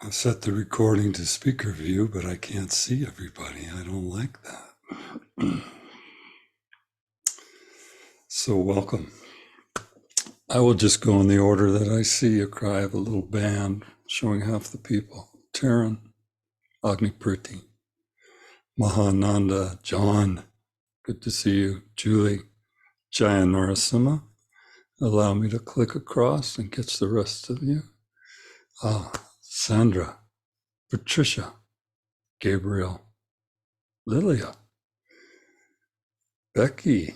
I've set the recording to speaker view, but I can't see everybody. I don't like that. So welcome. I will just go in the order that I see. I have a little band showing half the people. Taryn, Agni Priti, Mahananda, John, good to see you. Julie, Jaya Narasimha. Allow me to click across and catch the rest of you. Sandra, Patricia, Gabriel, Lilia, Becky,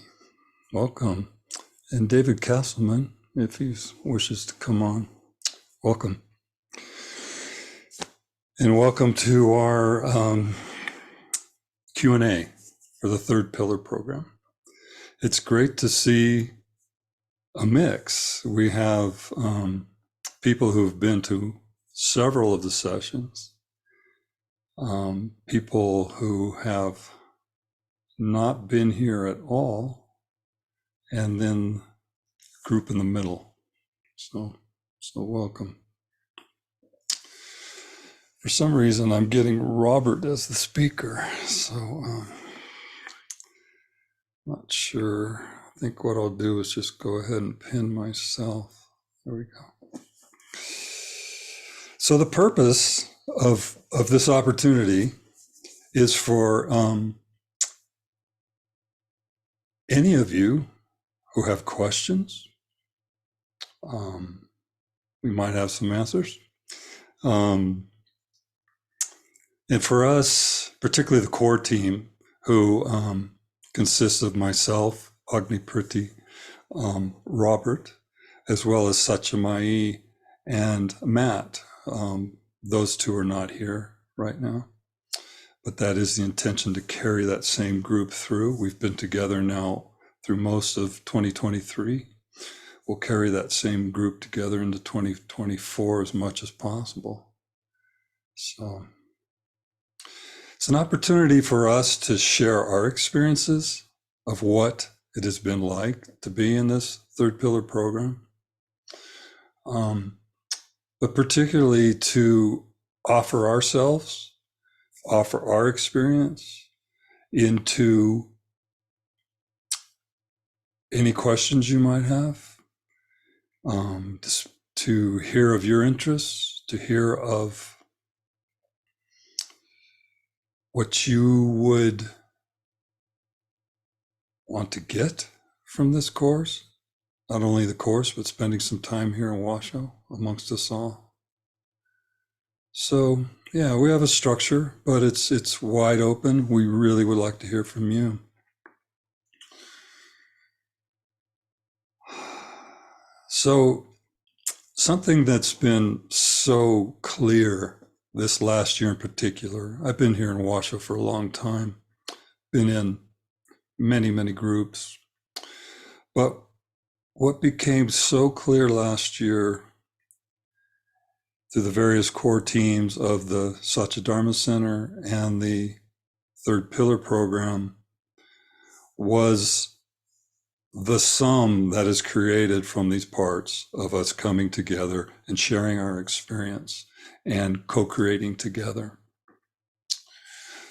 welcome. And David Castleman, if he wishes to come on, welcome. And welcome to our Q&A for the Third Pillar program. It's great to see a mix. We have people who've been to several of the sessions, people who have not been here at all, and then group in the middle. So welcome. For some reason, I'm getting Robert as the speaker, so not sure. I think what I'll do is just go ahead and pin myself. There we go. So the purpose of this opportunity is for any of you who have questions. We might have some answers. And for us, particularly the core team, who consists of myself, Agni Priti, Robert, as well as Satyamai and Matt. Those two are not here right now, but that is the intention, to carry that same group through. We've been together now through most of 2023. We'll carry that same group together into 2024 as much as possible. So it's an opportunity for us to share our experiences of what it has been like to be in this Third Pillar program, but particularly to offer ourselves, offer our experience into any questions you might have, to hear of your interests, to hear of what you would want to get from this course, not only the course, but spending some time here in Washoe amongst us all. So yeah, we have a structure, but it's wide open. We really would like to hear from you. So something that's been so clear this last year in particular, I've been here in Washoe for a long time, been in many, many groups, but what became so clear last year through the various core teams of the Satyadharma Center and the Third Pillar program was the sum that is created from these parts of us coming together and sharing our experience and co-creating together.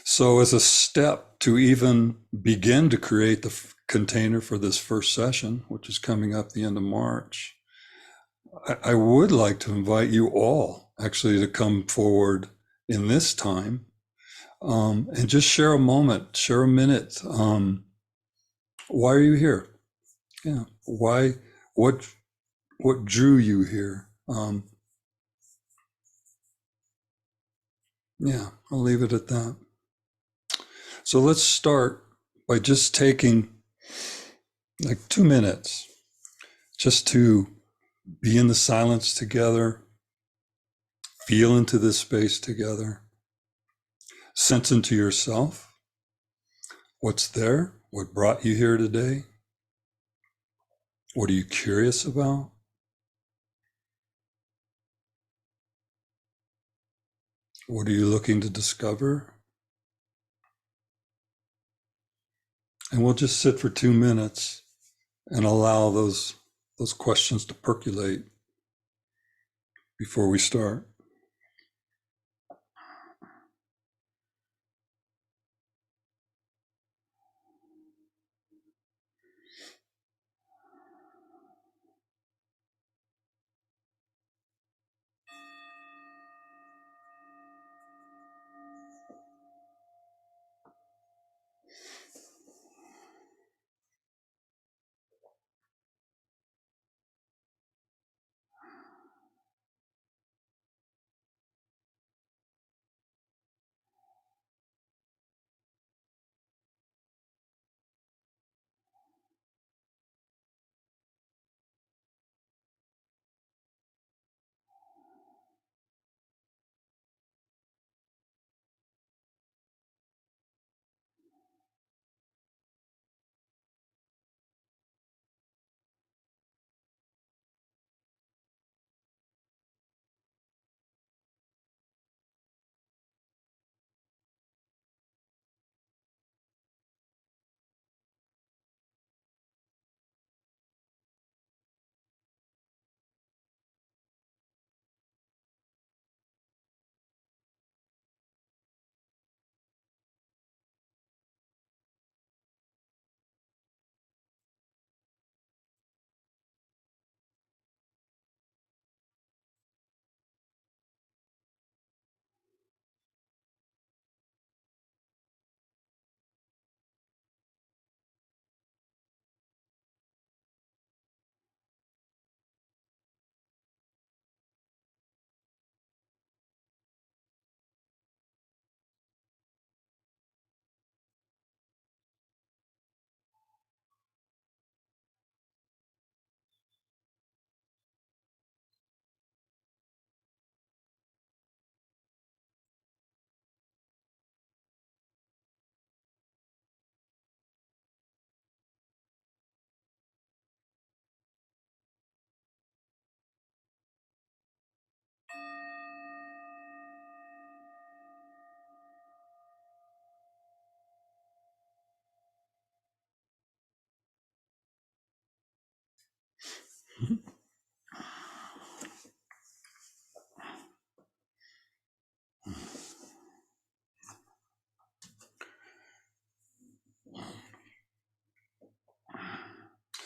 So as a step to even begin to create the container for this first session, which is coming up the end of March, I would like to invite you all actually to come forward in this time and just share a moment, share a minute. Why are you here? Yeah, why? What drew you here? Yeah, I'll leave it at that. So let's start by just taking like 2 minutes just to be in the silence together, feel into this space together, sense into yourself, what's there, what brought you here today, what are you curious about? What are you looking to discover? And we'll just sit for 2 minutes and allow those questions to percolate before we start.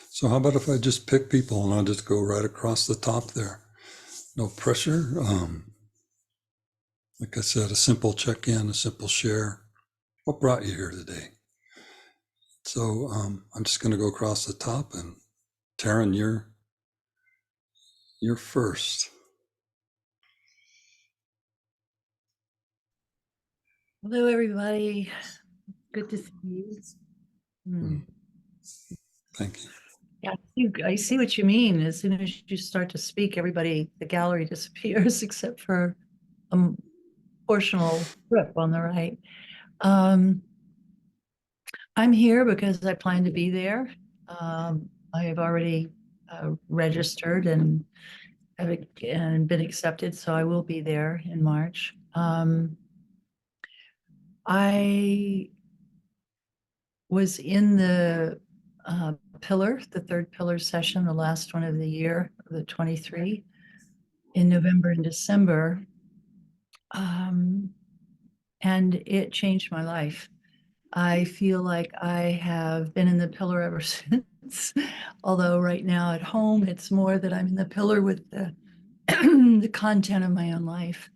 So how about if I just pick people and I'll just go right across the top there? No pressure. Like I said, a simple check-in, a simple share. What brought you here today? So I'm just going to go across the top, and Taryn, you're first. Hello, everybody. Good to see you. Thank you. Yeah, I see what you mean. As soon as you start to speak, everybody, the gallery disappears except for a portional strip on the right. I'm here because I plan to be there. I have already registered and been accepted, so I will be there in March. I was in the pillar, the third pillar session, the last one of the year, the 23, in November and December. And it changed my life. I feel like I have been in the pillar ever since. Although right now at home, it's more that I'm in the pillar with the, the content of my own life.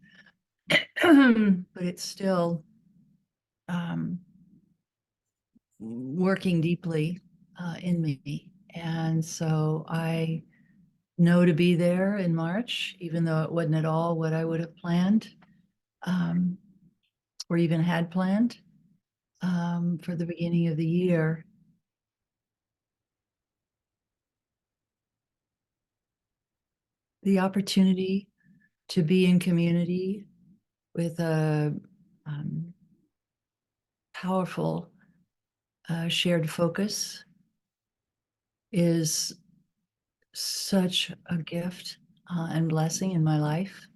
But it's still working deeply in me. And so I know to be there in March, even though it wasn't at all what I would have planned or even had planned for the beginning of the year. The opportunity to be in community with a powerful shared focus is such a gift and blessing in my life.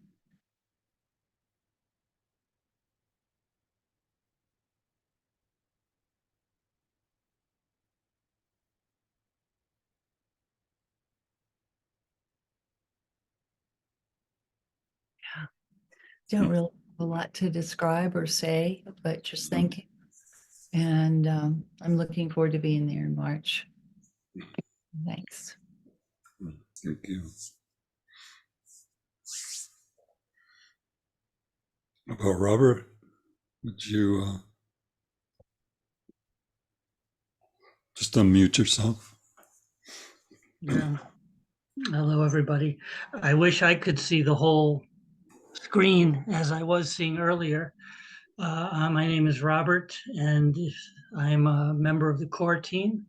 Don't really have a lot to describe or say, but just thank you. And I'm looking forward to being there in March. Thanks. Thank you. About Robert, would you just unmute yourself? Yeah. Hello, everybody. I wish I could see the whole screen as I was seeing earlier. My name is Robert, and I'm a member of the core team.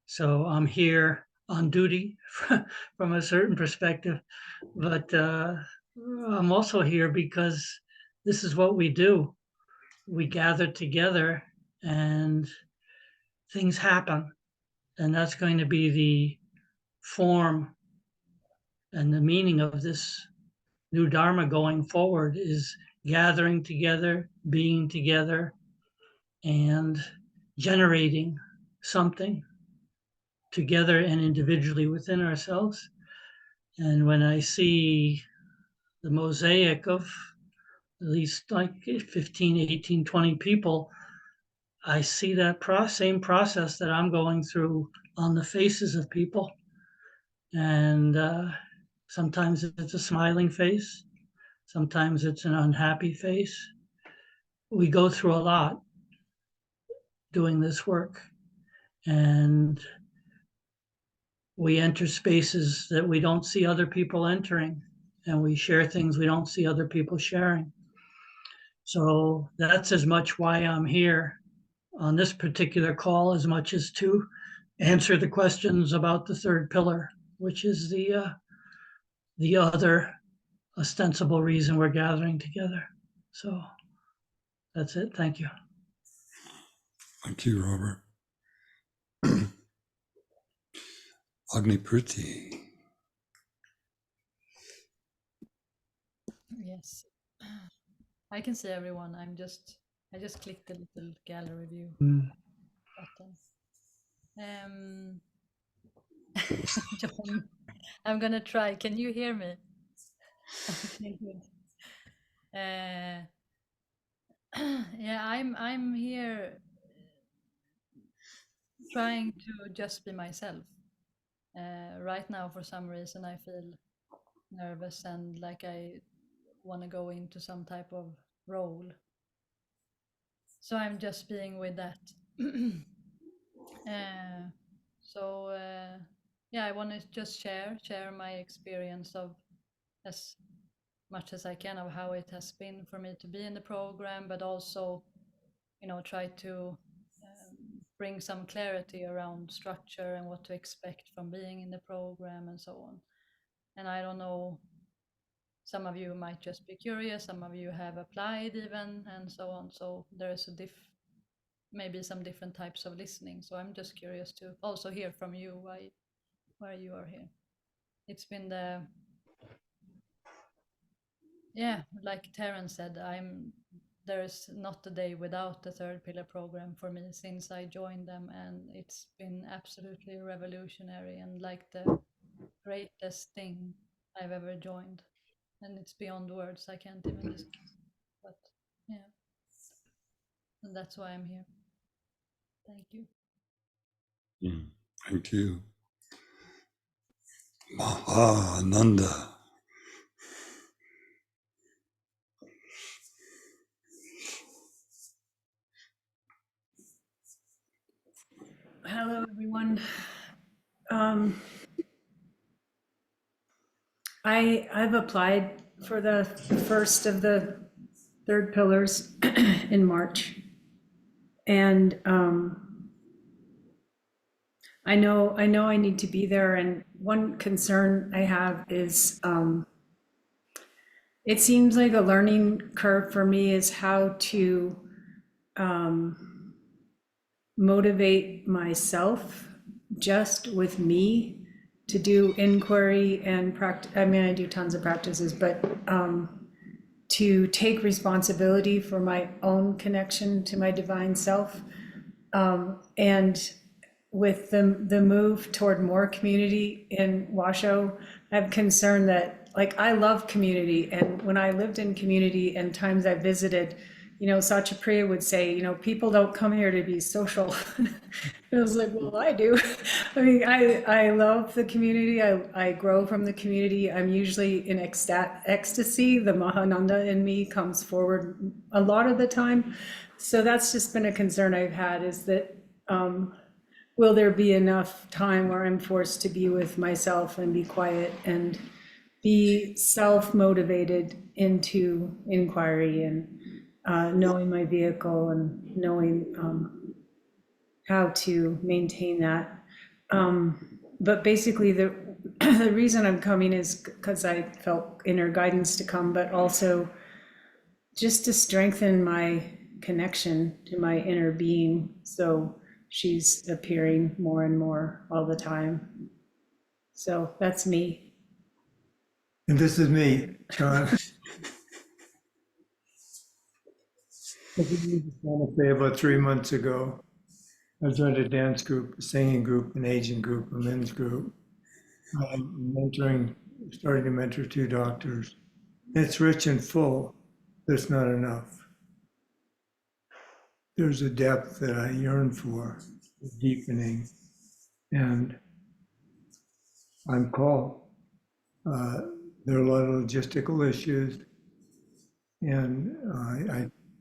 So I'm here on duty from a certain perspective, but I'm also here because this is what we do. We gather together and things happen, and that's going to be the form and the meaning of this new Dharma going forward is gathering together, being together, and generating something together and individually within ourselves. And when I see the mosaic of at least like 15, 18, 20 people, I see that same process that I'm going through on the faces of people. And sometimes it's a smiling face. Sometimes it's an unhappy face. We go through a lot doing this work, and we enter spaces that we don't see other people entering, and we share things we don't see other people sharing. So that's as much why I'm here on this particular call, as much as to answer the questions about the third pillar, which is the other ostensible reason we're gathering together. So that's it. Thank you. Thank you, Robert. Agnipriti. Yes, I can see everyone. I just clicked the little gallery view button. John, I'm gonna try. Can you hear me? Okay, good. Yeah, I'm here trying to just be myself. Right now, for some reason, I feel nervous and like I want to go into some type of role. So I'm just being with that. Yeah, I want to just share my experience of as much as I can of how it has been for me to be in the program, but also, try to bring some clarity around structure and what to expect from being in the program and so on. And I don't know, some of you might just be curious, some of you have applied even, and so on. So there is maybe some different types of listening. So I'm just curious to also hear from you why you are here. It's been like Terence said, there is not a day without the third pillar program for me since I joined them, and it's been absolutely revolutionary and like the greatest thing I've ever joined. And it's beyond words. I can't even describe. But yeah, and that's why I'm here. Thank you. Thank you. Mahananda. Hello, everyone. I've applied for the first of the third pillars in March. And I know I need to be there. And one concern I have is it seems like a learning curve for me is how to motivate myself just with me to do inquiry and practice. I mean, I do tons of practices, but to take responsibility for my own connection to my divine self. And with the move toward more community in Washoe, I have concern that, like, I love community. And when I lived in community and times I visited, Satyapriya would say, people don't come here to be social. I was like, well, I do. I mean, I love the community. I grow from the community. I'm usually in ecstasy. The Mahananda in me comes forward a lot of the time. So that's just been a concern I've had, is that will there be enough time where I'm forced to be with myself and be quiet and be self-motivated into inquiry and knowing my vehicle and knowing how to maintain that. But basically the reason I'm coming is because I felt inner guidance to come, but also just to strengthen my connection to my inner being. So she's appearing more and more all the time. So that's me. And this is me, John. I just want to say about 3 months ago, I joined a dance group, a singing group, an aging group, a men's group. I'm starting to mentor 2 doctors. It's rich and full. There's not enough. There's a depth that I yearn for, a deepening, and I'm called. There are a lot of logistical issues, and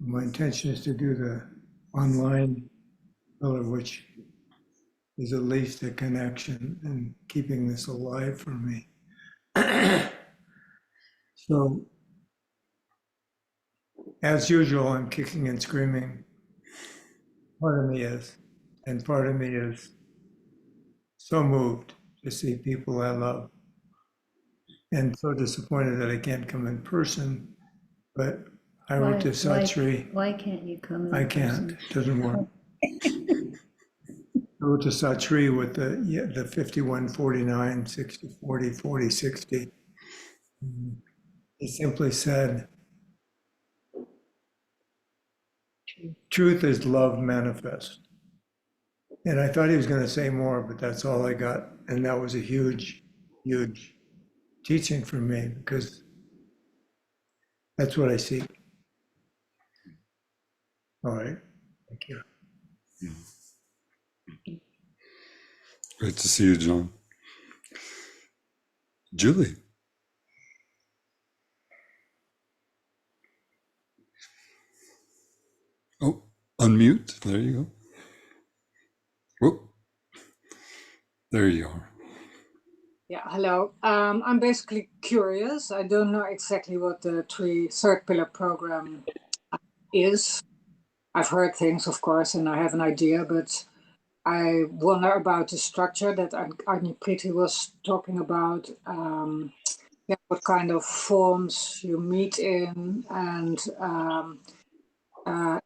my intention is to do the online pillar, which is at least a connection and keeping this alive for me. So, as usual, I'm kicking and screaming. Part of me is, and part of me is so moved to see people I love, and so disappointed that I can't come in person. But I wrote to Satri. Why can't you come in I can't. It doesn't work. I wrote to Satri with the 51-49, 60-40, 40-60. He simply said, truth is love manifest. And I thought he was going to say more, but that's all I got. And that was a huge, huge teaching for me, because that's what I seek. All right. Thank you. Great to see you, John. Julie. Oh, unmute. There you go. Whoop. There you are. Yeah, hello. I'm basically curious. I don't know exactly what the third pillar program is. I've heard things, of course, and I have an idea, but I wonder about the structure that Agni Priti was talking about. What kind of forms you meet in, and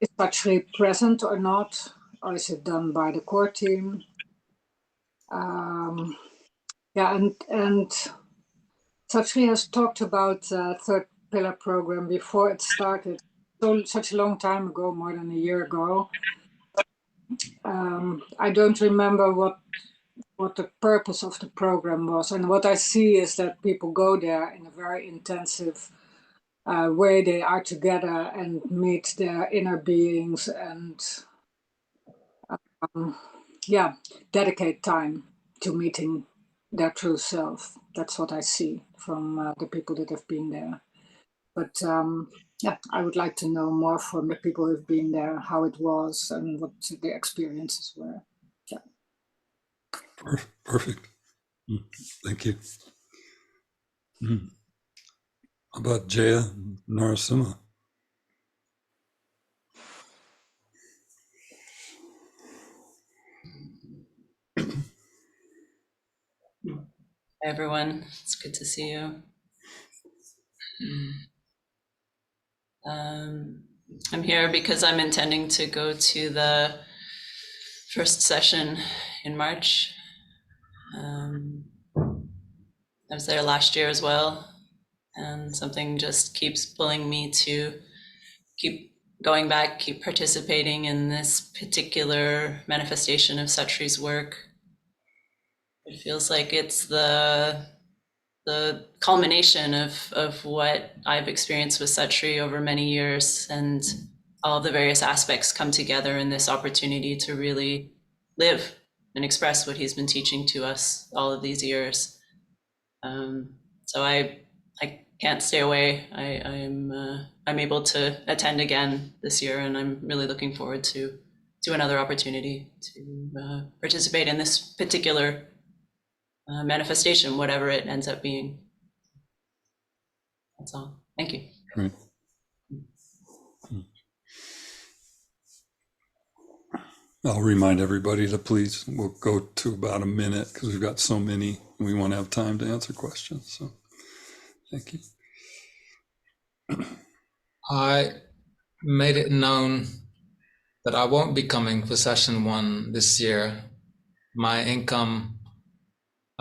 is Satri present or not, or is it done by the core team? And Satri has talked about third pillar program before it started, such a long time ago, more than a year ago. I don't remember what the purpose of the program was, and what I see is that people go there in a very intensive way. They are together and meet their inner beings and dedicate time to meeting their true self. That's what I see from the people that have been there. But I would like to know more from the people who've been there, how it was and what the experiences were. Yeah. Perfect. Thank you. How about Jaya Narasimha? Hi everyone, it's good to see you. I'm here because I'm intending to go to the first session in March. I was there last year as well, and something just keeps pulling me to keep going back, keep participating in this particular manifestation of Satri's work. It feels like it's the culmination of what I've experienced with Satri over many years, and all of the various aspects come together in this opportunity to really live and express what he's been teaching to us all of these years. So I can't stay away. I'm able to attend again this year, and I'm really looking forward to another opportunity to participate in this particular manifestation, whatever it ends up being. That's all. Thank you. Great. I'll remind everybody to please, we'll go to about a minute because we've got so many and we want to have time to answer questions. So thank you. I made it known that I won't be coming for session 1 this year. My income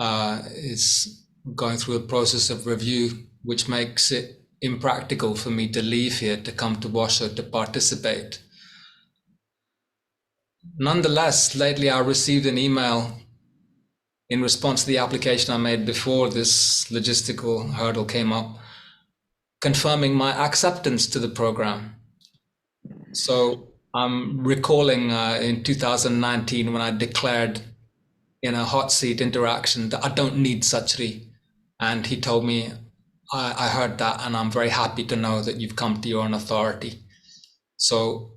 is going through a process of review, which makes it impractical for me to leave here to come to Washoe to participate. Nonetheless, lately I received an email in response to the application I made before this logistical hurdle came up, confirming my acceptance to the program. So I'm recalling in 2019 when I declared in a hot seat interaction that I don't need Sachri. And he told me, I heard that and I'm very happy to know that you've come to your own authority. So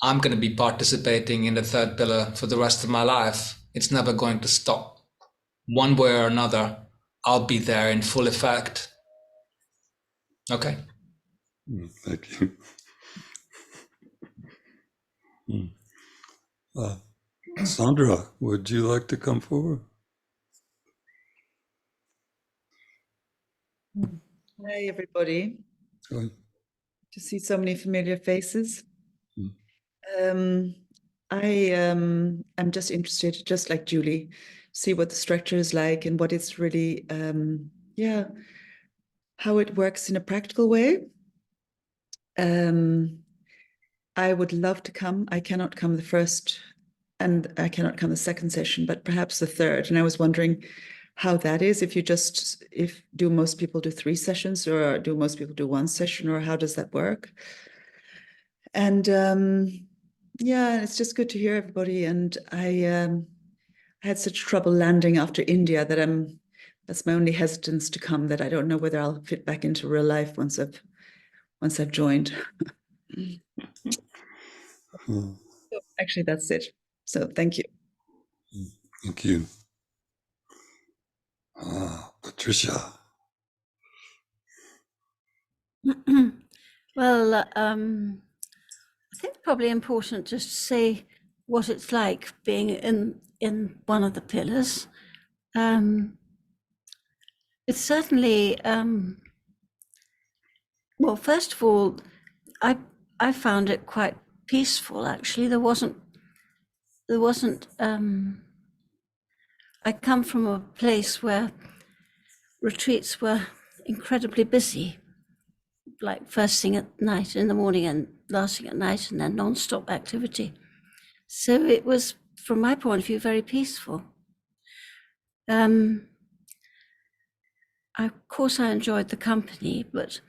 I'm going to be participating in the third pillar for the rest of my life. It's never going to stop. One way or another, I'll be there in full effect. Okay. Thank you. Sandra, would you like to come forward? Hi, everybody. Go ahead. To see so many familiar faces. Mm. I'm just interested, just like Julie, see what the structure is like and what it's really, how it works in a practical way. I would love to come. I cannot come the first and I cannot come the second session, but perhaps the third. And I was wondering how that is, do most people do 3 sessions or do most people do 1 session, or how does that work? And it's just good to hear everybody. And I had such trouble landing after India that that's my only hesitance to come, that I don't know whether I'll fit back into real life once I've joined. So actually, that's it. So thank you. Thank you. Patricia. Well, I think it's probably important just to say what it's like being in one of the pillars. It's certainly, well, first of all, I found it quite peaceful, actually. There wasn't, I come from a place where retreats were incredibly busy, like first thing at night, in the morning, and last thing at night, and then non-stop activity. So it was, from my point of view, very peaceful. Of course, I enjoyed the company, but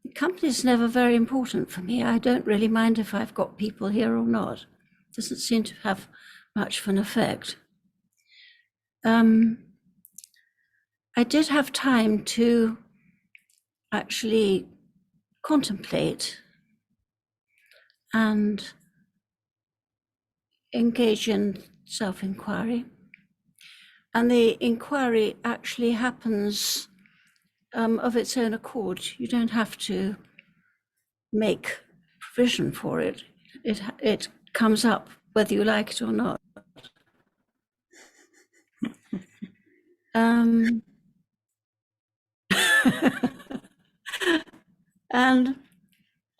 the company is never very important for me. I don't really mind if I've got people here or not. It doesn't seem to have much of an effect. I did have time to actually contemplate and engage in self-inquiry. And the inquiry actually happens of its own accord. You don't have to make provision for it. It comes up whether you like it or not. And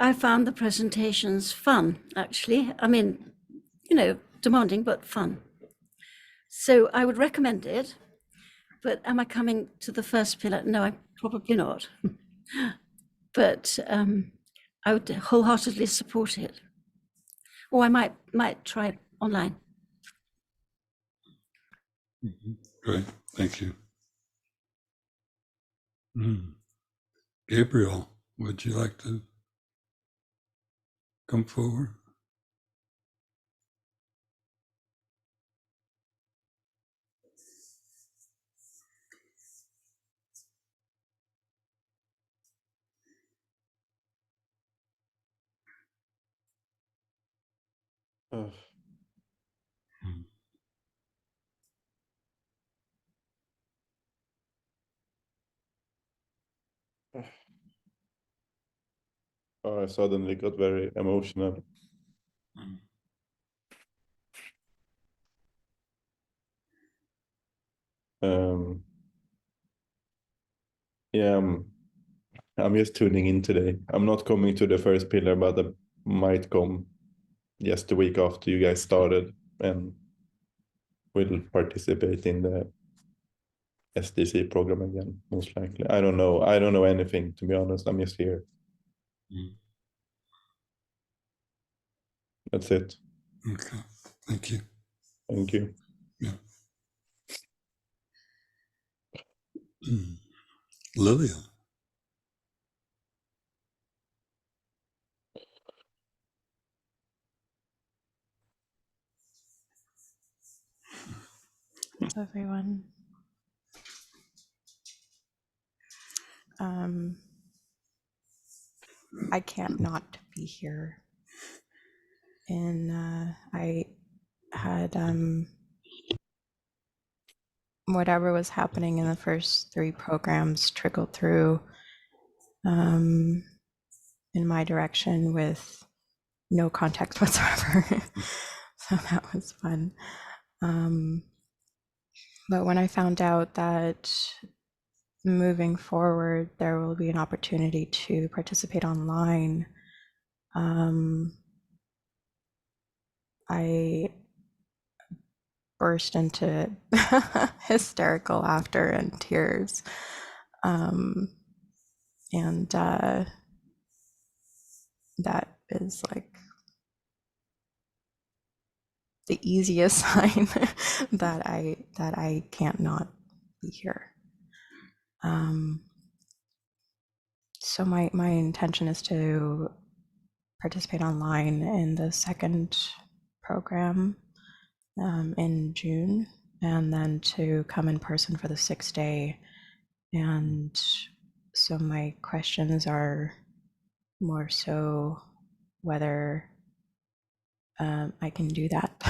I found the presentations fun, actually. I mean, demanding, but fun. So I would recommend it, but am I coming to the first pillar? No, I'm probably not. But I would wholeheartedly support it. Or I might try online. Great, thank you. Gabriel, would you like to come forward? Uh, oh, I suddenly got very emotional. Yeah, I'm just tuning in today. I'm not coming to the first pillar, but I might come just the week after you guys started, and will participate in the SDC program again, most likely. I don't know. I don't know anything, to be honest. I'm just here. That's it. Okay, thank you. Thank you. Lilia. Hello, everyone. I can't not be here. And I had whatever was happening in the first 3 programs trickled through in my direction with no context whatsoever. So that was fun. But when I found out that moving forward, there will be an opportunity to participate online, I burst into hysterical laughter and tears. And that is like the easiest sign that I can't not be here. So my intention is to participate online in the second program in June, and then to come in person for the 6th day. And so my questions are more so whether I can do that,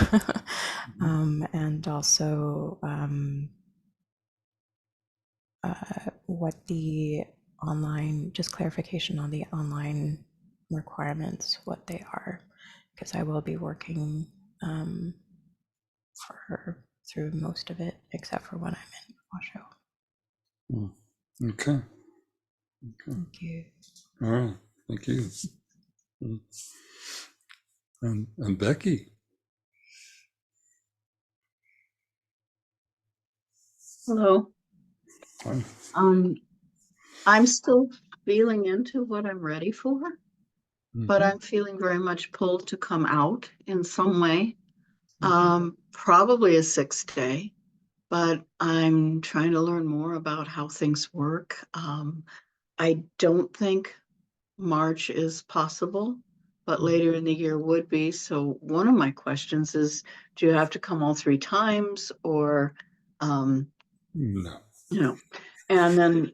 and also what the online, just clarification on the online requirements, what they are, because I will be working through most of it, except for when I'm in Washoe. Okay. Thank you. All right. Thank you. And Becky. Hello. Hi. I'm still feeling into what I'm ready for, but Mhm. I'm feeling very much pulled to come out in some way. Probably a 6th day, but I'm trying to learn more about how things work. I don't think March is possible, but later in the year would be. So one of my questions is, do you have to come all 3 times, or No. you know? And then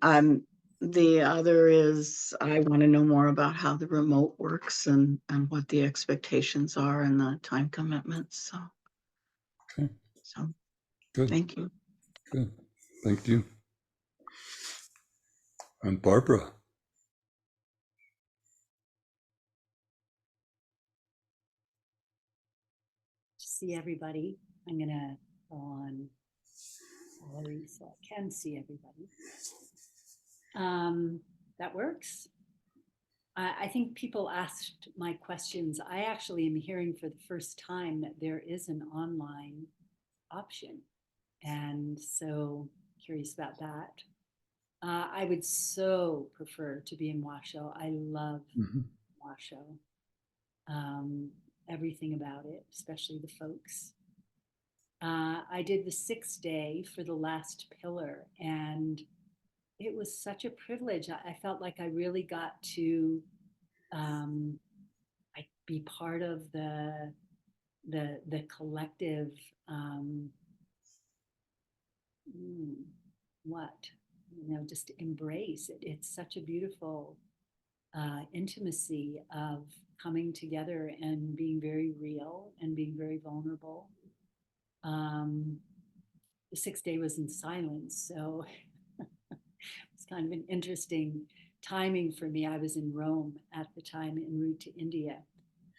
the other is, I want to know more about how the remote works and what the expectations are and the time commitments. So, Okay. so Good. thank you. Good. Thank you. And Barbara. See everybody. I'm gonna go on gallery so I can see everybody. That works. I think people asked my questions. I actually am hearing for the first time that there is an online option, and so curious about that. I would so prefer to be in Washoe. I love Washoe. Everything about it, especially the folks. I did the 6th day for the last pillar, and it was such a privilege. I felt like I really got to be part of the collective just embrace it. It's such a beautiful intimacy of coming together and being very real and being very vulnerable. The 6th day was in silence, so it's kind of an interesting timing for me. I was in Rome at the time en route to India,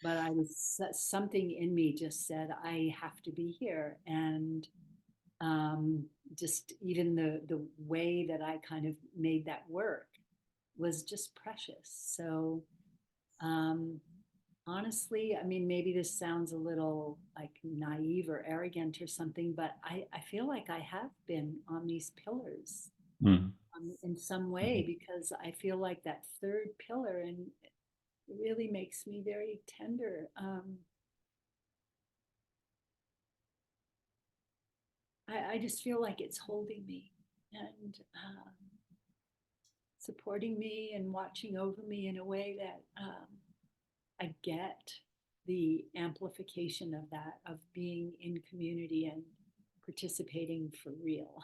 but I was something in me just said I have to be here, and just even the way that I kind of made that work was just precious. So honestly, I mean, maybe this sounds a little like naive or arrogant or something, but I feel like I have been on these pillars in some way, because I feel like that third pillar, and it really makes me very tender. I just feel like it's holding me and supporting me and watching over me in a way that I get the amplification of that, of being in community and participating for real.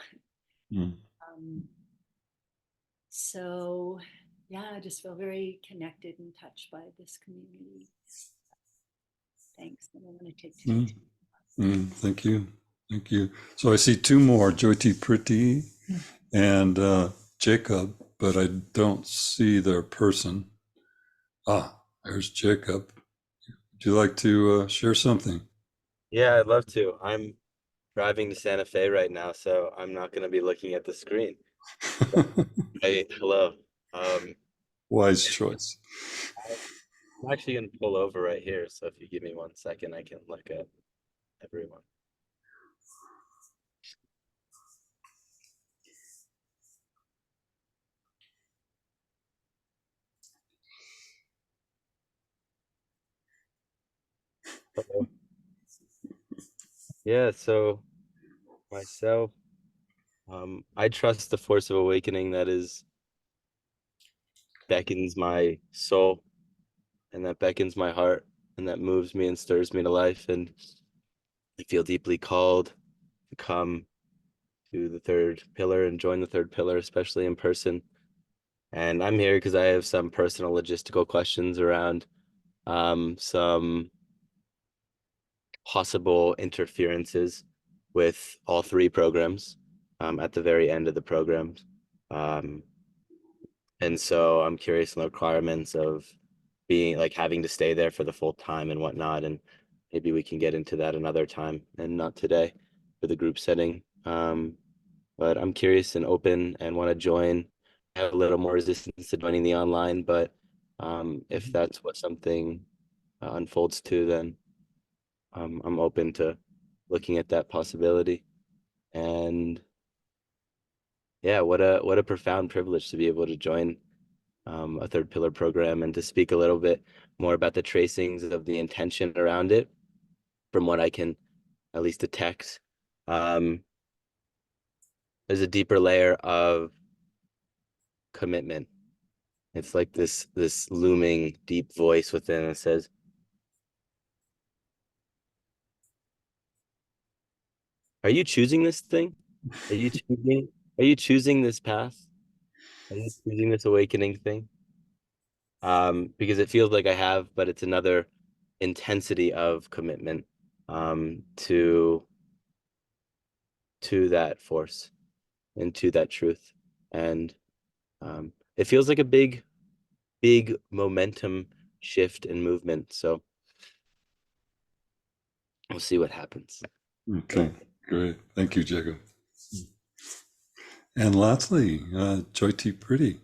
So yeah, I just feel very connected and touched by this community. Thanks. I don't want to take too much. Thank you. Thank you. So I see two more, Jyoti Priti and Jacob, but I don't see their person. There's Jacob. Would you like to share something? Yeah, I'd love to. I'm driving to Santa Fe right now, so I'm not going to be looking at the screen. Hey, hello. Wise choice. I'm actually going to pull over right here, so if you give me 1 second, I can look at everyone. Hello. Yeah, so myself, I trust the force of awakening that beckons my soul, and that beckons my heart, and that moves me and stirs me to life. And I feel deeply called to come to the third pillar and join the third pillar, especially in person. And I'm here because I have some personal logistical questions around some possible interferences with all 3 programs at the very end of the programs. And so I'm curious on the requirements of being like having to stay there for the full time and whatnot. And maybe we can get into that another time and not today for the group setting. But I'm curious and open and want to join. I have a little more resistance to joining the online, but if that's what something unfolds to, then I'm open to looking at that possibility. And yeah, what a profound privilege to be able to join a third pillar program and to speak a little bit more about the tracings of the intention around it, from what I can at least detect. There's a deeper layer of commitment. It's like this looming deep voice within that says, are you choosing this thing? Are you choosing this path? Are you choosing this awakening thing? Because it feels like I have, but it's another intensity of commitment to that force and to that truth. And it feels like a big momentum shift and movement. So we'll see what happens. Okay, great. Thank you, Jacob. And lastly, Jyoti Priti,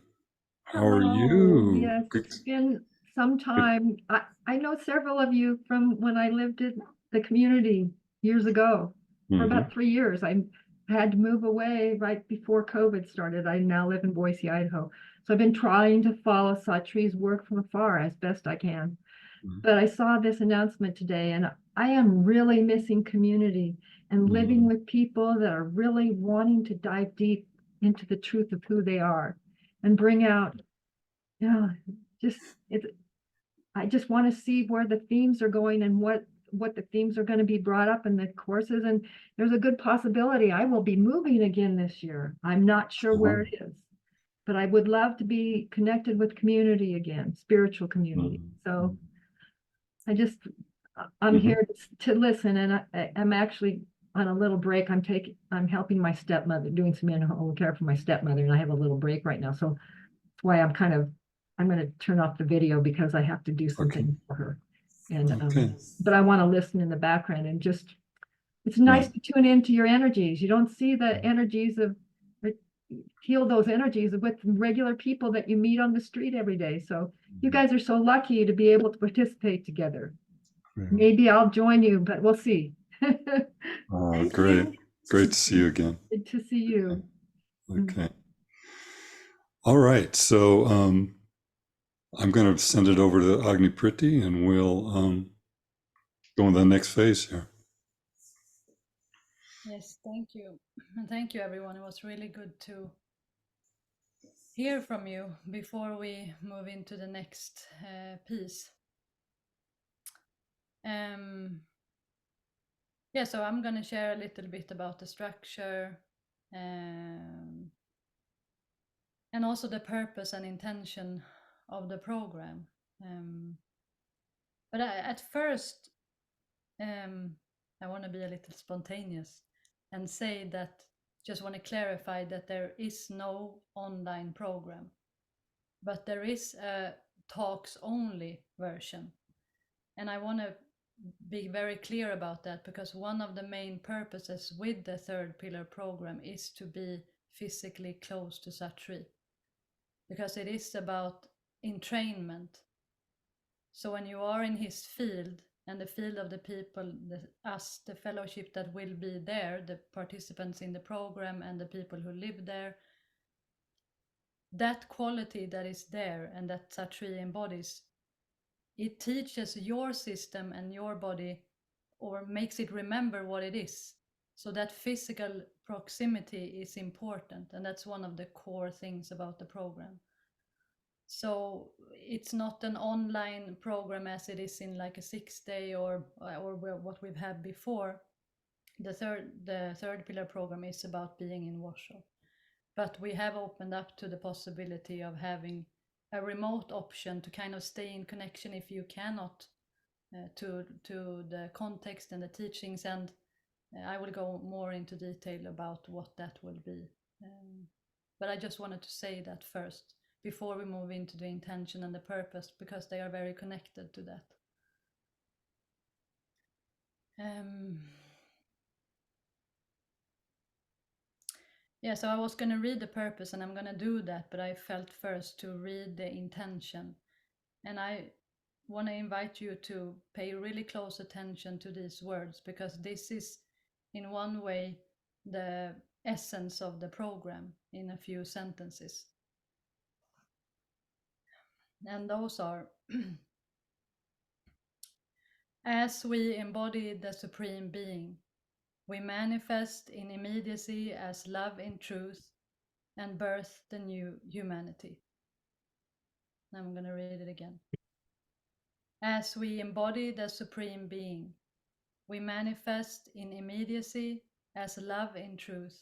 how are you? Yes, it's been some time. I know several of you from when I lived in the community years ago. For about 3 years. I had to move away right before COVID started. I now live in Boise, Idaho. So I've been trying to follow Satri's work from afar as best I can. But I saw this announcement today, and I am really missing community and living with people that are really wanting to dive deep into the truth of who they are and bring out, I just want to see where the themes are going and what the themes are going to be brought up in the courses. And there's a good possibility I will be moving again this year. I'm not sure where it is, but I would love to be connected with community again, spiritual community. So I'm here to listen, and I'm actually on a little break. I'm helping my stepmother, doing some in-home care for my stepmother, and I have a little break right now. So that's why I'm going to turn off the video because I have to do something for her. And, Okay. but I want to listen in the background and just, it's nice to tune into your energies. You don't see the energies of, feel those energies with regular people that you meet on the street every day. So you guys are so lucky to be able to participate together. Yeah. Maybe I'll join you, but we'll see. Great. Great to see you again. Good to see you. Okay. All right. So I'm going to send it over to Agni Priti, and we'll go into the next phase here. Yes, thank you. And thank you, everyone. It was really good to hear from you before we move into the next piece. Yeah, so I'm going to share a little bit about the structure and also the purpose and intention of the program. But at first, I want to be a little spontaneous and say that, just want to clarify that there is no online program, but there is a talks only version. And I want to be very clear about that, because one of the main purposes with the third pillar program is to be physically close to Satri, because it is about entrainment. So when you are in his field, and the field of the people, the fellowship that will be there, the participants in the program and the people who live there, that quality that is there and that Satri embodies, it teaches your system and your body, or makes it remember what it is. So that physical proximity is important, and that's one of the core things about the program. So it's not an online program as it is in like a 6-day or what we've had before. The third pillar program is about being in Warsaw, but we have opened up to the possibility of having a remote option to kind of stay in connection if you cannot to the context and the teachings, and I will go more into detail about what that will be. But I just wanted to say that first, before we move into the intention and the purpose, because they are very connected to that. Yeah, so I was going to read the purpose, and I'm going to do that, but I felt first to read the intention. And I want to invite you to pay really close attention to these words, because this is in one way the essence of the program in a few sentences. And those are, as we embody the Supreme Being, we manifest in immediacy as love in truth and birth the new humanity. I'm going to read it again. As we embody the Supreme Being, we manifest in immediacy as love in truth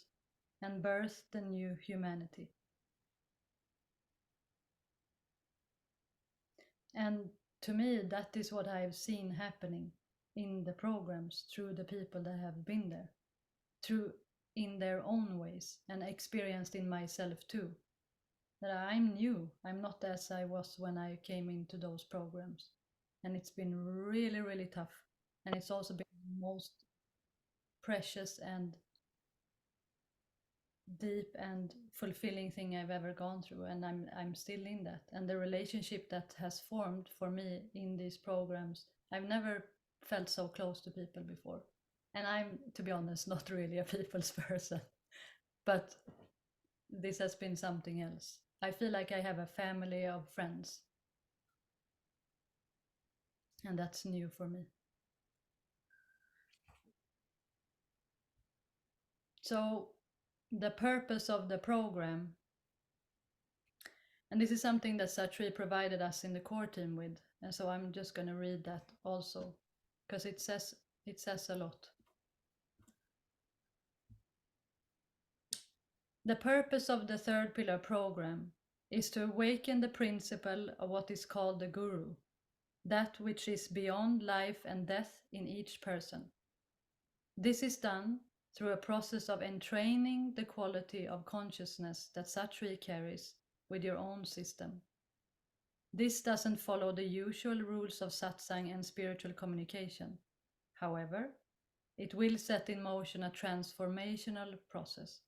and birth the new humanity. And to me, that is what I've seen happening in the programs through the people that have been there, through in their own ways, and experienced in myself too. That I'm new, I'm not as I was when I came into those programs. And it's been really, really tough. And it's also been the most precious and deep and fulfilling thing I've ever gone through, and I'm still in that. And the relationship that has formed for me in these programs, I've never felt so close to people before. And I'm, to be honest, not really a people's person, but this has been something else. I feel like I have a family of friends, and that's new for me. So the purpose of the program, and this is something that Satri provided us in the core team with, and so I'm just going to read that also, because it says a lot. The purpose of the third pillar program is to awaken the principle of what is called the Guru, that which is beyond life and death in each person. This is done through a process of entraining the quality of consciousness that Satri carries with your own system. This doesn't follow the usual rules of satsang and spiritual communication. However, it will set in motion a transformational process.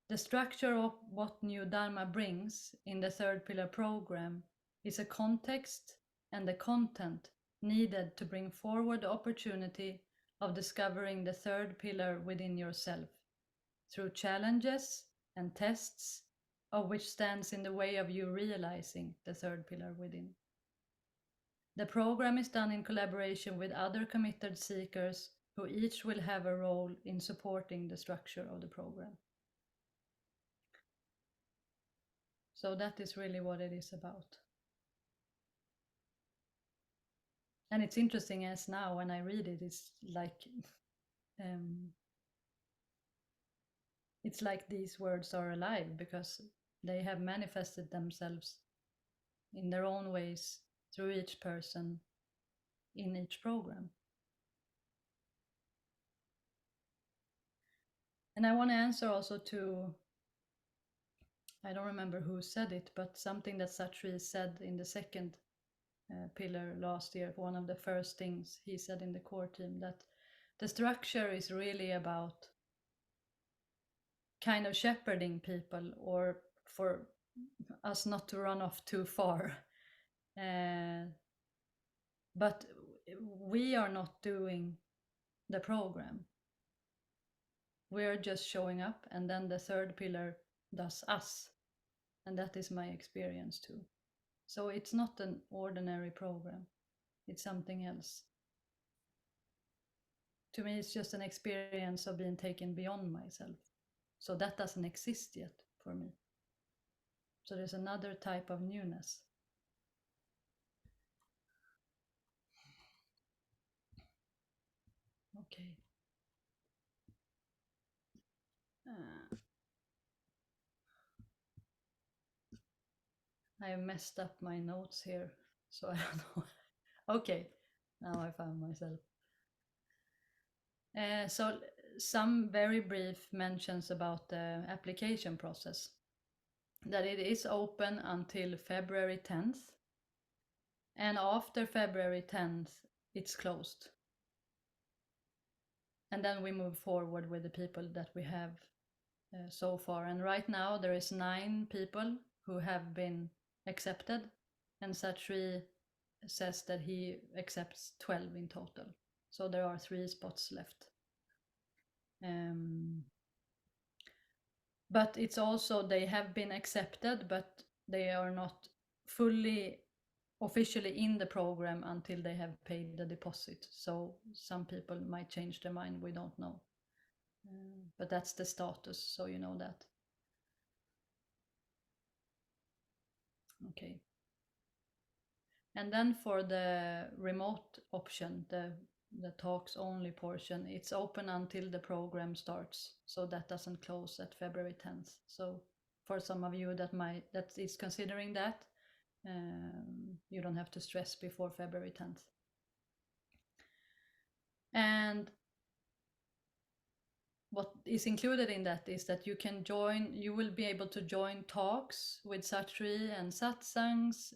The structure of what New Dharma brings in the third pillar program is a context and the content needed to bring forward the opportunity of discovering the third pillar within yourself through challenges and tests of which stands in the way of you realizing the third pillar within. The program is done in collaboration with other committed seekers who each will have a role in supporting the structure of the program. So that is really what it is about. And it's interesting as now when I read it, it's like these words are alive because they have manifested themselves in their own ways through each person in each program. And I want to answer also to, I don't remember who said it, but something that Satri said in the second pillar last year, one of the first things he said in the core team, that the structure is really about kind of shepherding people, or for us not to run off too far. But we are not doing the program. We're just showing up, and then the third pillar does us. And that is my experience too. So it's not an ordinary program. It's something else. To me, it's just an experience of being taken beyond myself. So that doesn't exist yet for me. So there's another type of newness. Okay. I have messed up my notes here, so I don't know. Okay, now I found myself. So some very brief mentions about the application process. That it is open until February 10th. And after February 10th, it's closed. And then we move forward with the people that we have so far. And right now there is 9 people who have been accepted. And Satri says that he accepts 12 in total. So there are 3 spots left. But it's also, they have been accepted, but they are not fully officially in the program until they have paid the deposit. So some people might change their mind, we don't know. But that's the status, so you know that. Okay. And then for the remote option, the talks only portion, it's open until the program starts. So that doesn't close at February 10th. So for some of you that is considering that, you don't have to stress before February 10th. And what is included in that is that you will be able to join talks with Satri and satsangs,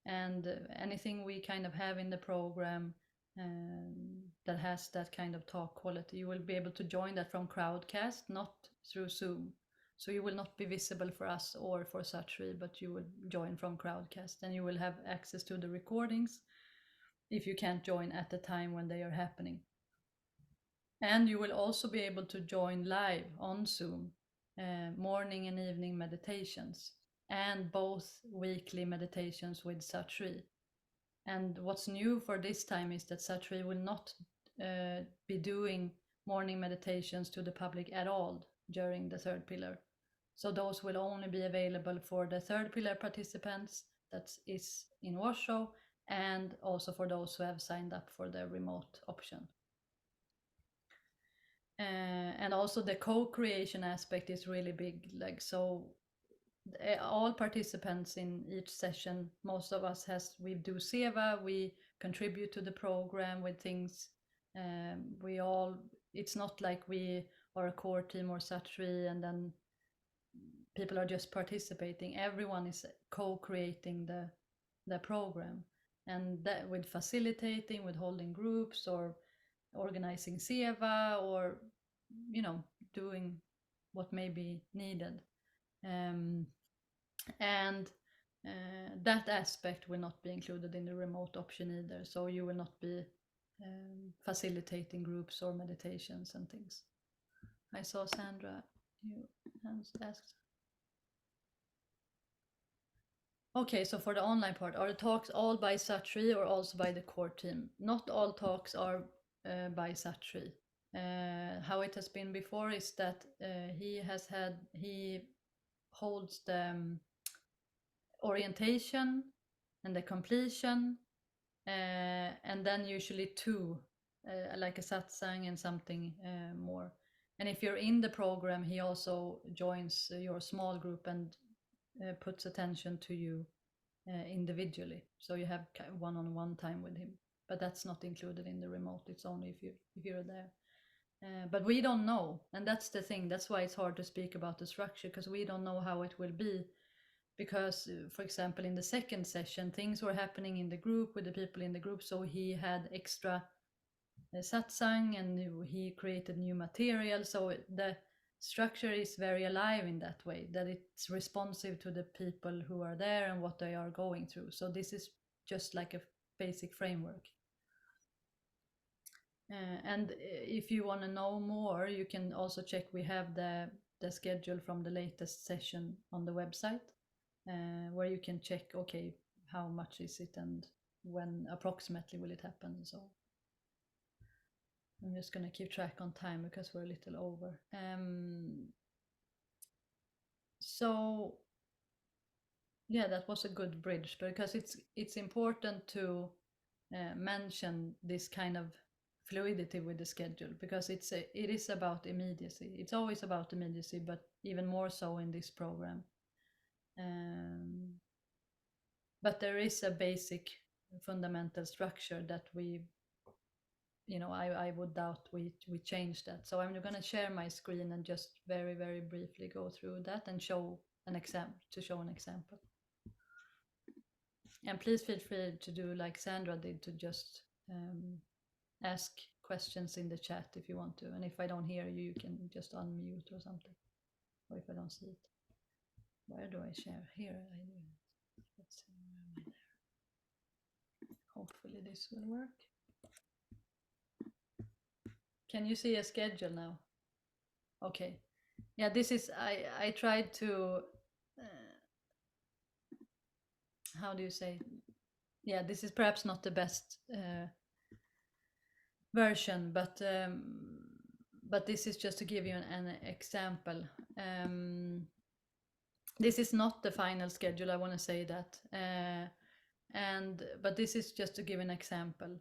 and anything we kind of have in the program that has that kind of talk quality. You will be able to join that from Crowdcast, not through Zoom. So you will not be visible for us or for Satri, but you will join from Crowdcast, and you will have access to the recordings if you can't join at the time when they are happening. And you will also be able to join live on Zoom, morning and evening meditations, and both weekly meditations with Satri. And what's new for this time is that Satri will not be doing morning meditations to the public at all during the third pillar. So those will only be available for the third pillar participants that is in Warsaw, and also for those who have signed up for the remote option. And also the co-creation aspect is really big. Like, so all participants in each session, most of us we do SEVA, we contribute to the program with things. It's not like we are a core team or Satri and then people are just participating. Everyone is co-creating the program, and that with facilitating, with holding groups or organizing SEVA or, doing what may be needed. And that aspect will not be included in the remote option either. So you will not be facilitating groups or meditations and things. I saw Sandra, you asked. Okay, so for the online part, are the talks all by Satri or also by the core team? Not all talks are by Satri. How it has been before is that he holds the orientation and the completion, and then usually two, like a satsang and something more. And if you're in the program, he also joins your small group and puts attention to you individually. So you have one-on-one time with him, but that's not included in the remote. It's only if you're there. But we don't know, and that's the thing. That's why it's hard to speak about the structure, because we don't know how it will be. Because, for example, in the second session, things were happening in the group with the people in the group, so he had extra satsang and he created new material. So the structure is very alive in that way, that it's responsive to the people who are there and what they are going through. So this is just like a basic framework. And if you want to know more, you can also check. We have the schedule from the latest session on the website, where you can check, okay, how much is it and when approximately will it happen and so on. I'm just going to keep track on time because we're a little over. So yeah, that was a good bridge, because it's important to mention this kind of fluidity with the schedule, because it is about immediacy. It's always about immediacy, but even more so in this program. But there is a basic fundamental structure that I would doubt we change that. So I'm going to share my screen and just very, very briefly go through that and show an example. And please feel free to do like Sandra did, to just ask questions in the chat if you want to. And if I don't hear you, you can just unmute or something. Or if I don't see it. Where do I share? Here I do. Let's see, where am I there? Hopefully this will work. Can you see a schedule now? Okay. Yeah, this is, I tried to, how do you say? Yeah, this is perhaps not the best version, but this is just to give you an example. This is not the final schedule, I want to say that. But this is just to give an example.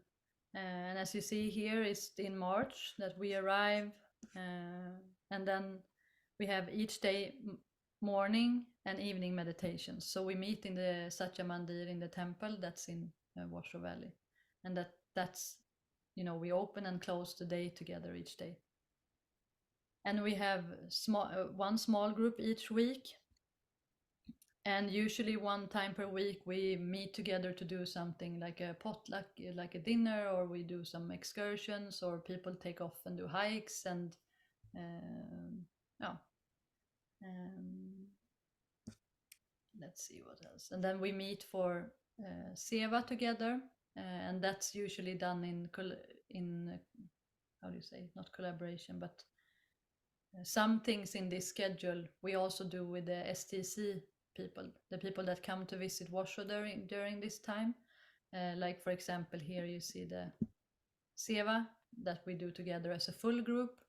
And as you see here, it's in March that we arrive, and then we have each day morning and evening meditations. So we meet in the Satya Mandir in the temple that's in Washoe Valley, and that's we open and close the day together each day. And we have one small group each week. And usually one time per week, we meet together to do something like a potluck, like a dinner, or we do some excursions, or people take off and do hikes, and let's see what else. And then we meet for SEVA together, and that's usually done in how do you say, not collaboration, but some things in this schedule we also do with the STC people, the people that come to visit Washoe during this time. Like for example, here you see the SEVA that we do together as a full group,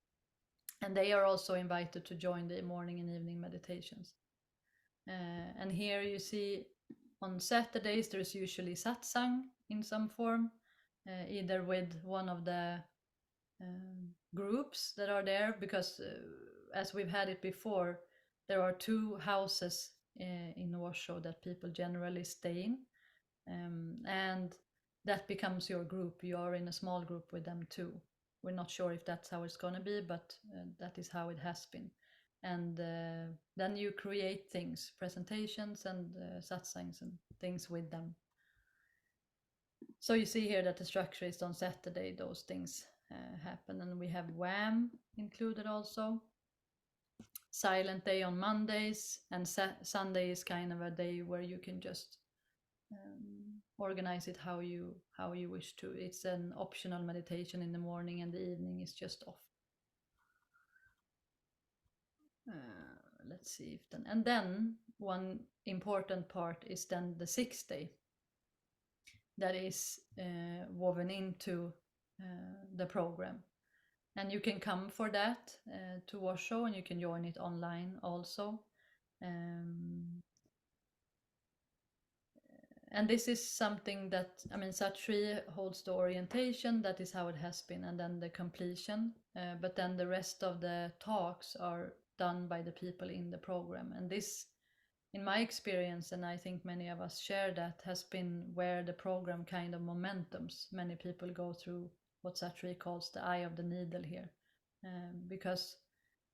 and they are also invited to join the morning and evening meditations. And here you see on Saturdays there's usually satsang in some form, either with one of the groups that are there, because as we've had it before, there are two houses in Warsaw that people generally stay in. And that becomes your group. You are in a small group with them too. We're not sure if that's how it's going to be, but that is how it has been. And then you create things, presentations and satsangs and things with them. So you see here that the structure is on Saturday, those things happen. And we have WHAM included also. Silent day on Mondays, and Sunday is kind of a day where you can just organize it how you wish to. It's an optional meditation in the morning, and the evening is just off. Let's see if then, and then one important part is then the 6th day that is woven into the program. And you can come for that to Warsaw, and you can join it online also. And this is something that, I mean, Sat3 holds the orientation, that is how it has been, and then the completion. But then the rest of the talks are done by the people in the program. And this, in my experience, and I think many of us share that, has been where the program kind of momentums. Many people go through what Sat3 calls the eye of the needle here, because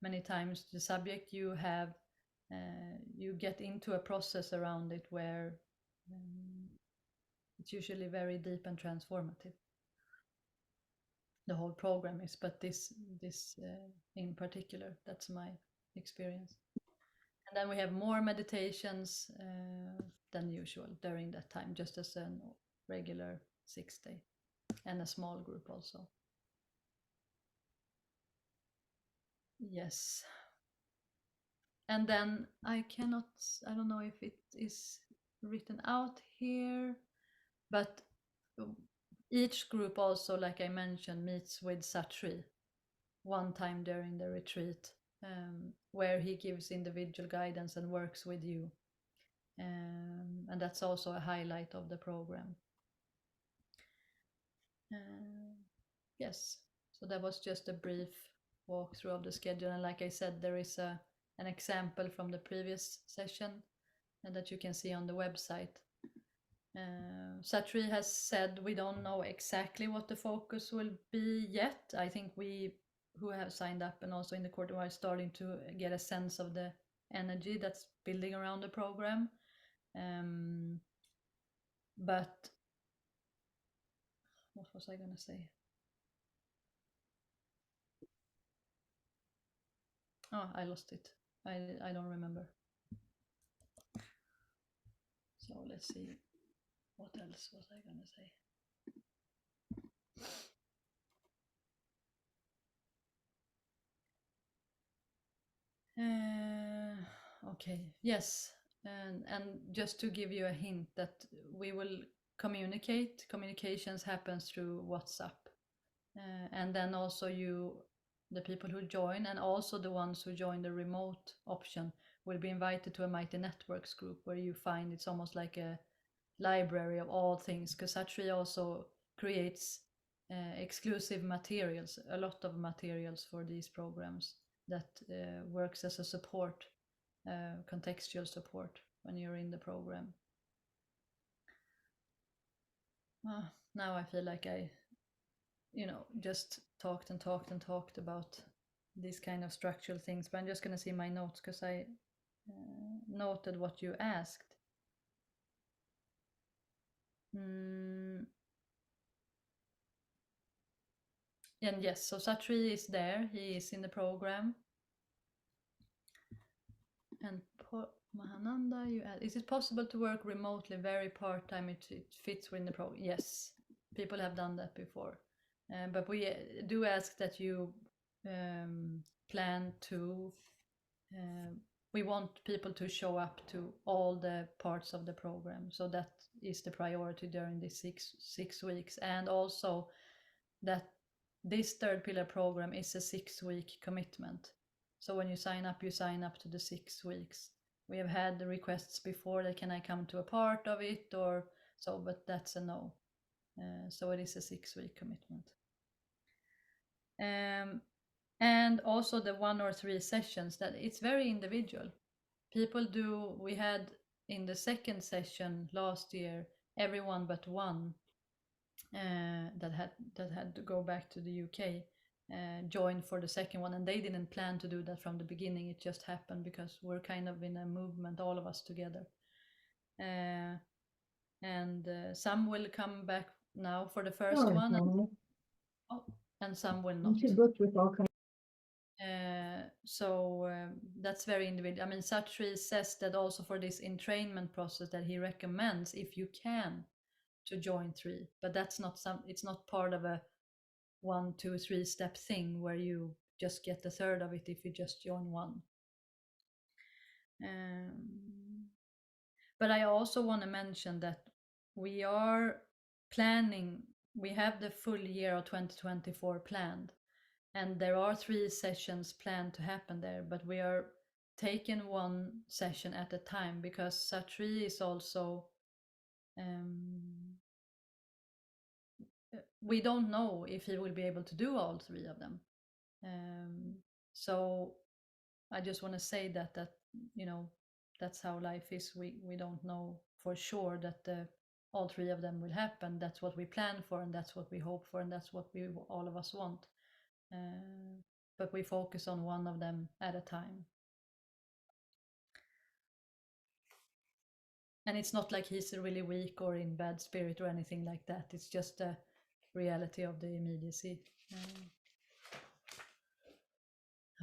many times the subject you have, you get into a process around it where it's usually very deep and transformative. The whole program is, but this in particular, that's my experience. And then we have more meditations than usual during that time, just as a regular 6th day, and a small group also. Yes. And then I don't know if it is written out here, but each group also, like I mentioned, meets with Sat3 one time during the retreat, where he gives individual guidance and works with you. And that's also a highlight of the program. Yes, so that was just a brief walkthrough of the schedule. And like I said, there is an example from the previous session and that you can see on the website. Sat3 has said we don't know exactly what the focus will be yet. I think we who have signed up and also in the court are starting to get a sense of the energy that's building around the program. But what was I going to say? Oh, I lost it. I don't remember. So let's see. What else was I going to say? Okay, yes. And just to give you a hint that we will communications happens through WhatsApp. And then also the people who join, and also the ones who join the remote option, will be invited to a Mighty Networks group where you find it's almost like a library of all things, because Sat3 also creates exclusive materials, a lot of materials for these programs that works as a support, contextual support when you're in the program. Now I feel like I just talked about these kind of structural things, but I'm just going to see my notes because I noted what you asked. And yes, so Sat3 is there, he is in the program. And Mahananda, you asked, is it possible to work remotely, very part-time, it fits within the program? Yes, people have done that before. But we do ask that you plan to, we want people to show up to all the parts of the program. So that is the priority during these six weeks. And also that this third pillar program is a 6-week commitment. So when you sign up to the 6 weeks. We have had the requests before that can I come to a part of it or so, but that's a no. So it is a 6-week commitment. And also the 1 or 3 sessions, that it's very individual. we had in the second session last year, everyone but one that had to go back to the UK joined for the second one, and they didn't plan to do that from the beginning. It just happened because we're kind of in a movement, all of us together. And some will come back now for the first Sure, one, Donna. and some will You not. should look with all kinds. So that's very individual. I mean, Satri says that also for this entrainment process that he recommends, if you can, to join 3, but that's not it's not part of a 1, 2, 3 step thing where you just get a third of it if you just join 1. But I also want to mention that we are planning, we have the full year of 2024 planned, and there are 3 sessions planned to happen there, but we are taking 1 session at a time because Satri is also we don't know if he will be able to do all 3 of them. So I just want to say that that's how life is. We don't know for sure that all 3 of them will happen. That's what we plan for, and that's what we hope for, and that's what all of us want. But we focus on 1 of them at a time. And it's not like he's really weak or in bad spirit or anything like that. It's just a reality of the immediacy.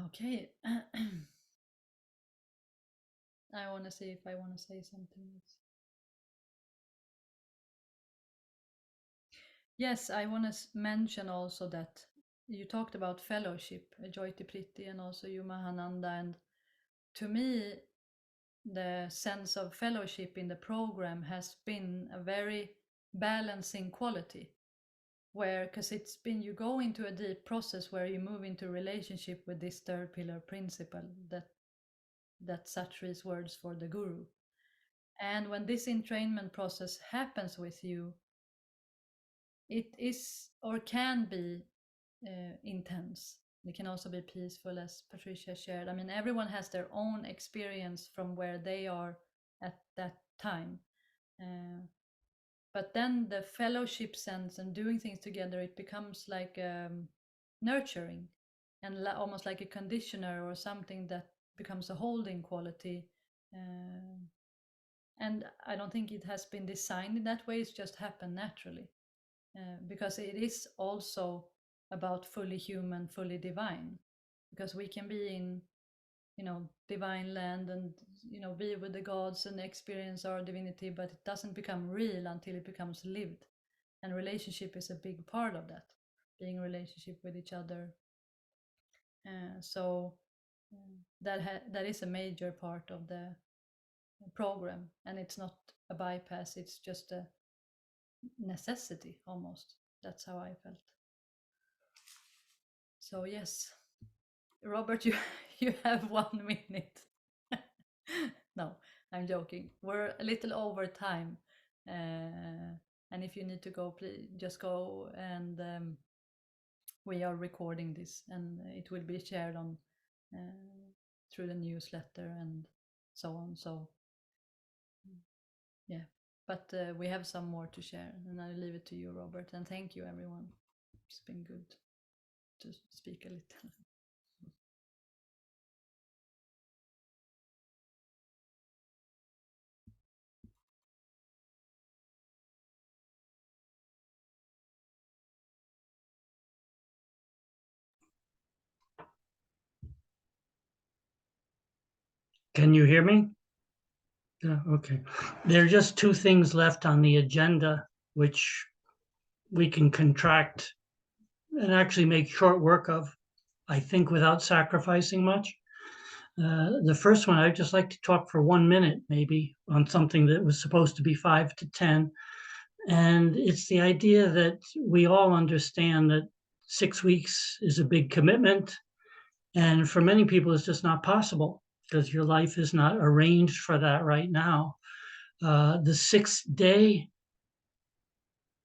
Okay. I want to see if I want to say something else. Yes, I want to mention also that you talked about fellowship, Jyoti Priti and also you, Mahananda. And to me, the sense of fellowship in the program has been a very balancing quality, where, because it's been, you go into a deep process where you move into relationship with this 3rd pillar principle that Satri's words for the guru. And when this entrainment process happens with you, it is or can be intense. It can also be peaceful, as Patricia shared. I mean, everyone has their own experience from where they are at that time. But then the fellowship sense and doing things together, it becomes like nurturing and almost like a conditioner or something that becomes a holding quality. And I don't think it has been designed in that way. It's just happened naturally. Because it is also about fully human, fully divine. Because we can be in, divine land and, be with the gods and experience our divinity, but it doesn't become real until it becomes lived. And relationship is a big part of that, being in relationship with each other. So that is a major part of the program, and it's not a bypass, it's just a necessity almost. That's how I felt. So yes, Robert, you have 1 minute. No, I'm joking. We're a little over time, and if you need to go, please just go. And we are recording this, and it will be shared on through the newsletter and so on. So yeah, but we have some more to share, and I'll leave it to you, Robert. And thank you, everyone. It's been good to speak a little. Can you hear me? Yeah, okay. There are just 2 things left on the agenda, which we can contract and actually make short work of, I think, without sacrificing much. The first one, I'd just like to talk for 1 minute, maybe, on something that was supposed to be 5 to 10. And it's the idea that we all understand that 6 weeks is a big commitment. And for many people, it's just not possible because your life is not arranged for that right now. The 6-day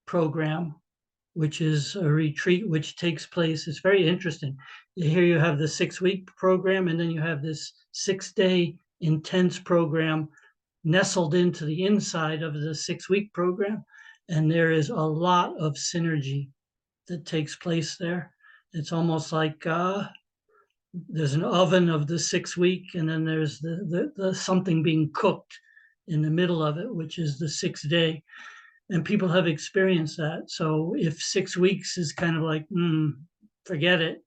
program, which is a retreat which takes place, it's very interesting. Here you have the 6-week program, and then you have this 6-day intense program nestled into the inside of the 6-week program. And there is a lot of synergy that takes place there. It's almost like there's an oven of the 6-week, and then there's the something being cooked in the middle of it, which is the 6th day. And people have experienced that. So if 6 weeks is kind of like, forget it,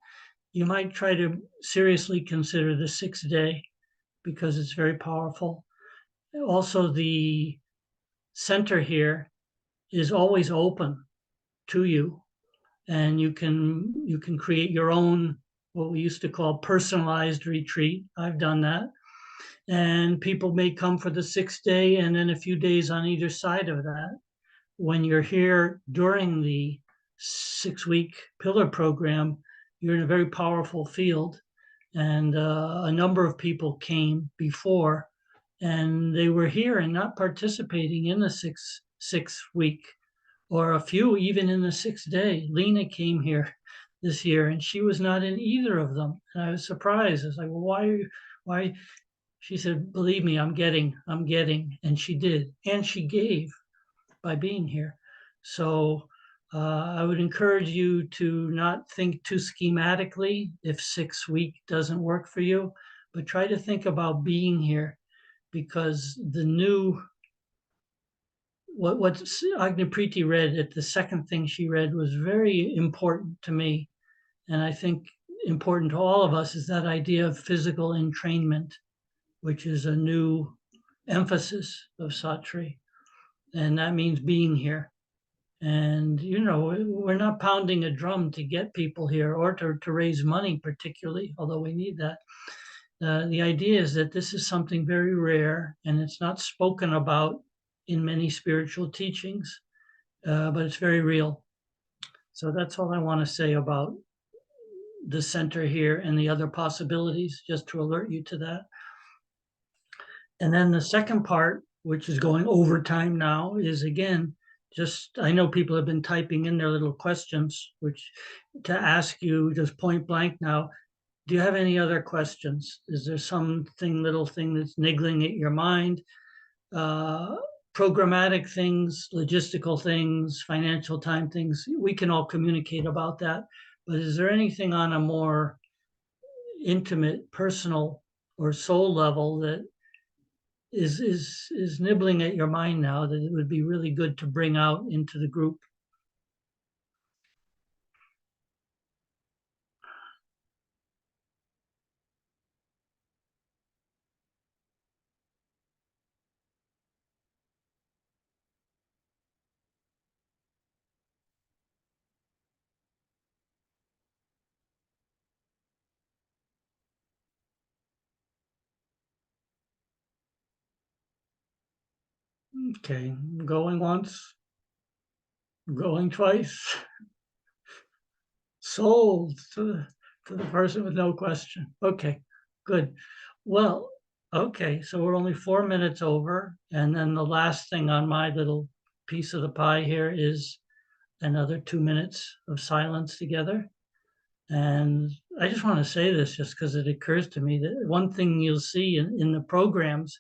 you might try to seriously consider the 6th day, because it's very powerful. Also, the center here is always open to you, and you can create your own, what we used to call personalized retreat. I've done that. And people may come for the 6th day and then a few days on either side of that. When you're here during the 6-week pillar program, you're in a very powerful field. And a number of people came before, and they were here and not participating in the 6th week, or a few even in the 6th day. Lena came here this year, and she was not in either of them. And I was surprised. I was like, well, why are you, why? She said, believe me, I'm getting. And she did. And she gave by being here. So I would encourage you to not think too schematically if 6 week doesn't work for you, but try to think about being here, because the new, what Agnipriti read at the second thing she read was very important to me. And I think important to all of us is that idea of physical entrainment, which is a new emphasis of Satri. And that means being here. And, you know, we're not pounding a drum to get people here or to raise money particularly, although we need that. The idea is that this is something very rare, and it's not spoken about in many spiritual teachings, but it's very real. So that's all I want to say about the center here and the other possibilities, just to alert you to that. And then the second part, which is going overtime now, is again, just, I know people have been typing in their little questions, which to ask you just point blank now, do you have any other questions? Is there something, little thing that's niggling at your mind? Programmatic things, logistical things, financial time things, we can all communicate about that. But is there anything on a more intimate, personal, or soul level that is nibbling at your mind now that it would be really good to bring out into the group? Okay, going once, going twice. Sold to the person with no question. Okay, good. Well, okay, so we're only 4 minutes over. And then the last thing on my little piece of the pie here is another 2 minutes of silence together. And I just want to say this just because it occurs to me that one thing you'll see in the programs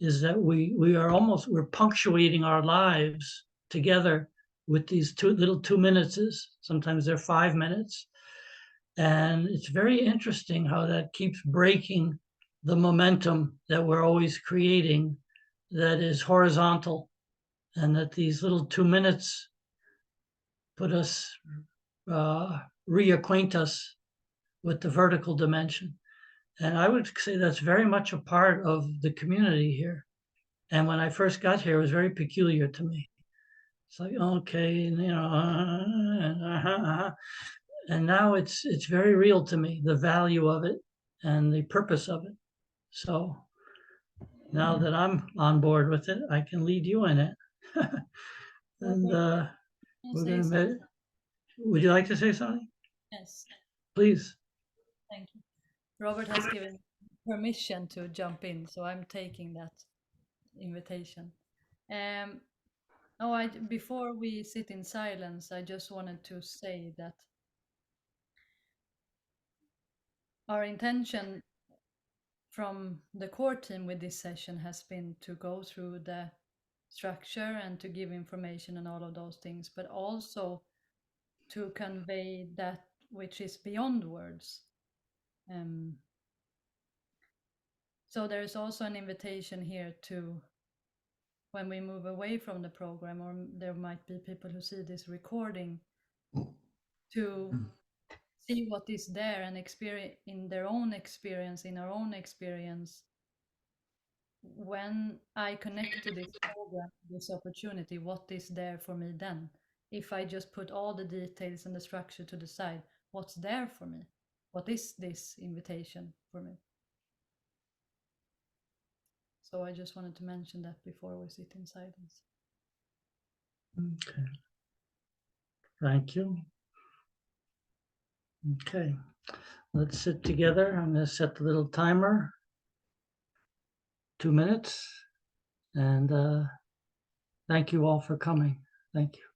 is that we're punctuating our lives together with these little 2 minutes. Sometimes they're 5 minutes. And it's very interesting how that keeps breaking the momentum that we're always creating that is horizontal, and that these little 2 minutes put us, reacquaint us with the vertical dimension. And I would say that's very much a part of the community here. And when I first got here, it was very peculiar to me. It's like, okay, you know, and now it's very real to me, the value of it and the purpose of it. So now that I'm on board with it, I can lead you in it. And we're gonna, would you like to say something? Yes. Please. Thank you. Robert has given permission to jump in, so I'm taking that invitation. Before we sit in silence, I just wanted to say that our intention from the core team with this session has been to go through the structure and to give information and all of those things, but also to convey that which is beyond words. So there's also an invitation here to, when we move away from the program, or there might be people who see this recording, to see what is there and experience in their own experience, in our own experience. When I connect to this program, this opportunity, what is there for me then? If I just put all the details and the structure to the side, what's there for me? What is this invitation for me? So I just wanted to mention that before we sit in silence. Okay. Thank you. Okay, let's sit together. I'm going to set the little timer. 2 minutes. And thank you all for coming. Thank you.